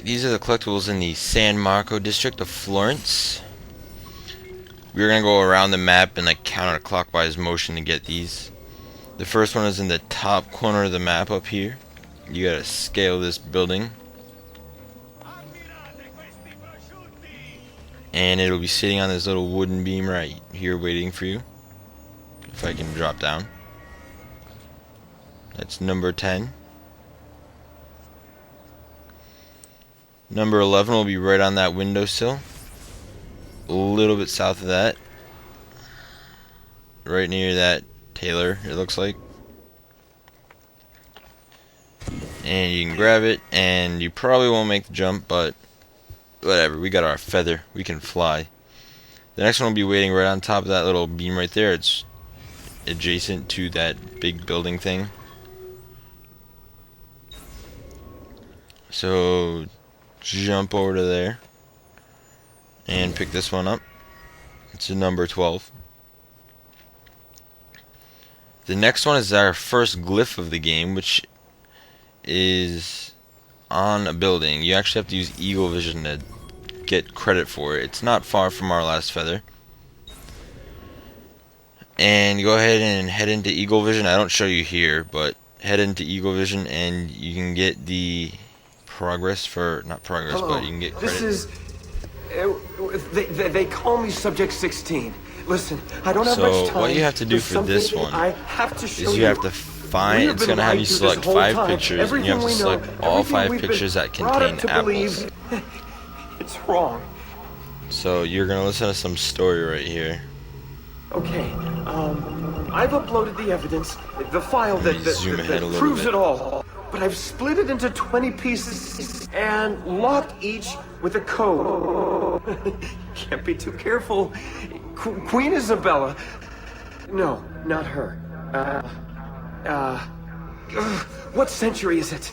these are the collectibles in the San Marco district of Florence. We're gonna go around the map in like counterclockwise motion to get these. The first one is in the top corner of the map up here. You gotta scale this building, and it'll be sitting on this little wooden beam right here waiting for you. If I can drop down. That's number 10. Number 11 will be right on that windowsill. A little bit south of that. Right near that Taylor, it looks like. And you can grab it, and you probably won't make the jump, but whatever, we got our feather. We can fly. The next one will be waiting right on top of that little beam right there. It's adjacent to that big building thing. So jump over to there and pick this one up. It's a number 12. The next one is our first glyph of the game, which is on a building. You actually have to use Eagle Vision to get credit for it. It's not far from our last feather. And go ahead and head into Eagle Vision. I don't show you here, but head into Eagle Vision and you can get the progress for, not progress, Hello. but you can get credit. This is, they call me Subject 16. Listen, I don't have much time. So what you have to do for this one is you have to find, it's going to have you select 5 pictures, and you have to select all 5 pictures that contain apples. It's wrong. So you're going to listen to some story right here. Okay, I've uploaded the evidence, the file that proves it all. But I've split it into 20 pieces and locked each with a code. Can't be too careful. Queen Isabella. No, not her. What century is it?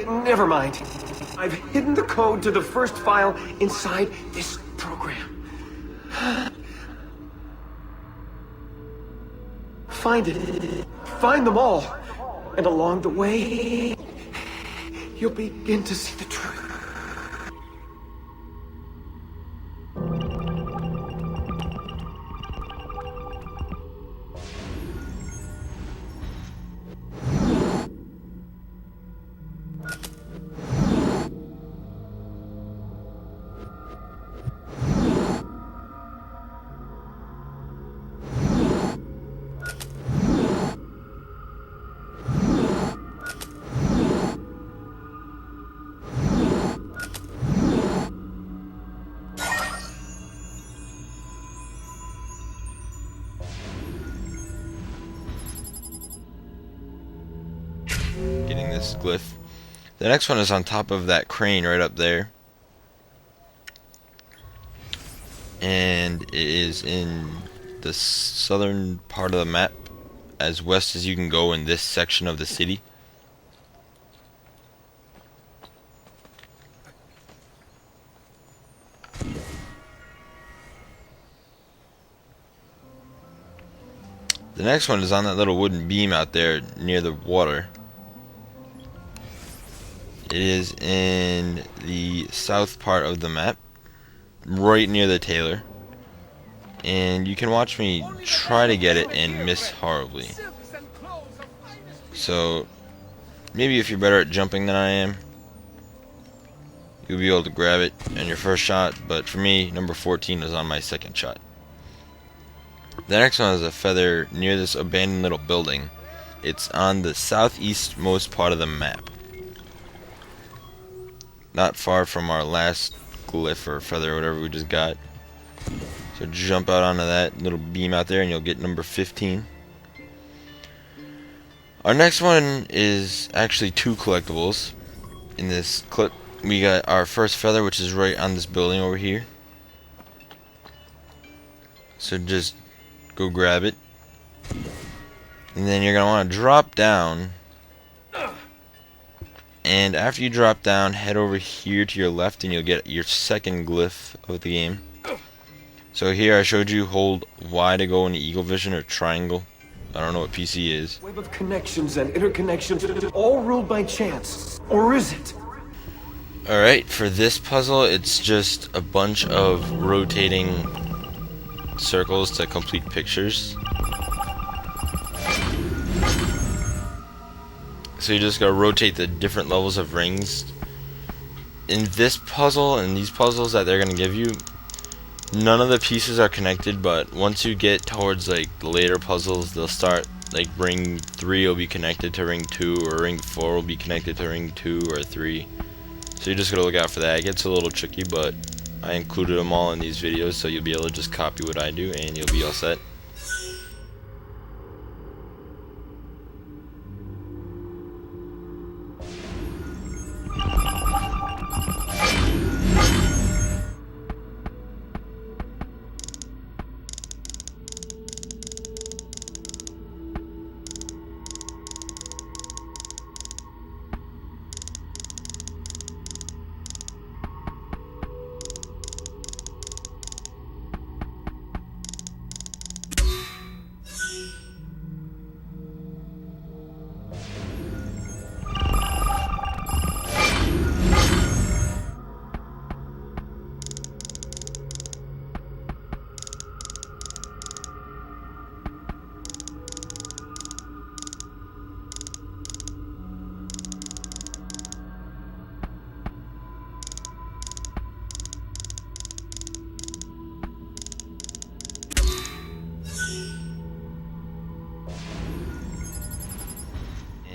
Never mind. I've hidden the code to the first file inside this program. Find it. Find them all. And along the way, you'll begin to see the truth. Getting this glyph. The next one is on top of that crane right up there. And it is in the southern part of the map, as west as you can go in this section of the city. The next one is on that little wooden beam out there near the water. It is in the south part of the map, right near the Taylor. And you can watch me try to get it and miss horribly. So, maybe if you're better at jumping than I am, you'll be able to grab it on your first shot. But for me, number 14 was on my second shot. The next one is a feather near this abandoned little building. It's on the southeastmost part of the map. Not far from our last glyph or feather or whatever we just got. So jump out onto that little beam out there and you'll get number 15. Our next one is actually 2 collectibles. In this clip, we got our first feather, which is right on this building over here. So just go grab it. And then you're going to want to drop down. And after you drop down, head over here to your left and you'll get your second glyph of the game. So here I showed you hold Y to go into Eagle Vision or triangle. I don't know what PC is. Web of connections and interconnections, all ruled by chance. Or is it? Alright, for this puzzle, it's just a bunch of rotating circles to complete pictures. So you just gotta rotate the different levels of rings. In this puzzle, and these puzzles that they're gonna give you, none of the pieces are connected, but once you get towards like the later puzzles, they'll start like ring 3 will be connected to ring 2, or ring 4 will be connected to ring 2 or 3. So you're just gonna look out for that. It gets a little tricky, but I included them all in these videos, so you'll be able to just copy what I do and you'll be all set.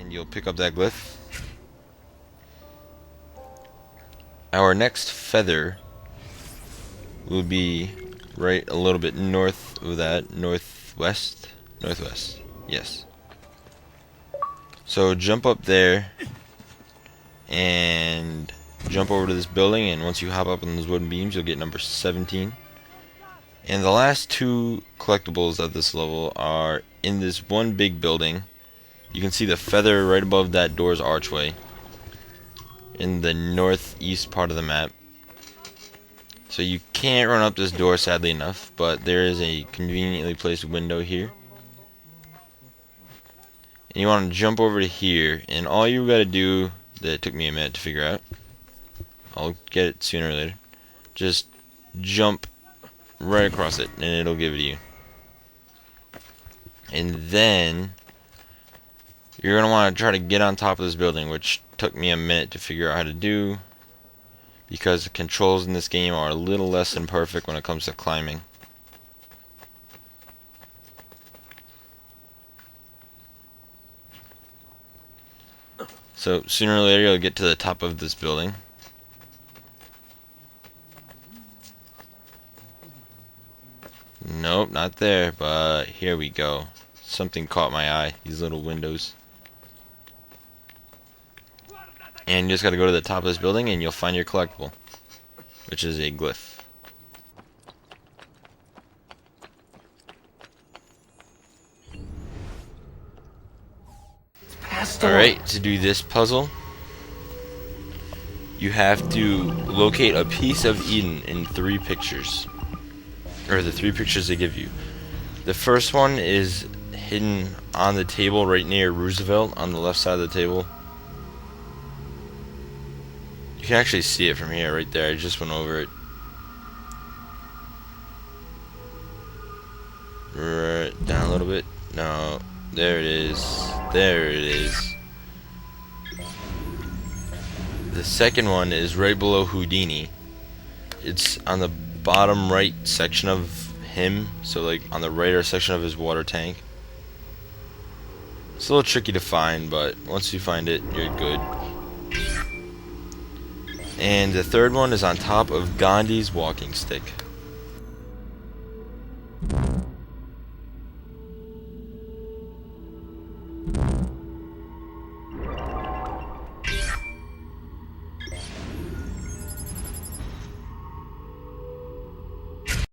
You'll pick up that glyph. Our next feather will be right a little bit north of that, northwest, yes. So jump up there and jump over to this building, and once you hop up on those wooden beams, you'll get number 17. And the last two collectibles at this level are in this one big building. You can see the feather right above that door's archway in the northeast part of the map. So you can't run up this door, sadly enough, but there is a conveniently placed window here. And you want to jump over to here, and all you gotta do, that took me a minute to figure out, I'll get it sooner or later, just jump right across it and it'll give it to you. And then you're going to want to try to get on top of this building, which took me a minute to figure out how to do, because the controls in this game are a little less than perfect when it comes to climbing. So sooner or later you'll get to the top of this building. Nope, not there, but here we go. Something caught my eye, these little windows. And you just gotta go to the top of this building and you'll find your collectible, which is a glyph. Alright, to do this puzzle, you have to locate a piece of Eden in 3 pictures. Or the 3 pictures they give you. The first one is hidden on the table right near Roosevelt on the left side of the table. You can actually see it from here, right there. I just went over it. Right down a little bit. No, there it is. There it is. The second one is right below Houdini. It's on the bottom right section of him, so like on the right section of his water tank. It's a little tricky to find, but once you find it, you're good. And the third one is on top of Gandhi's walking stick.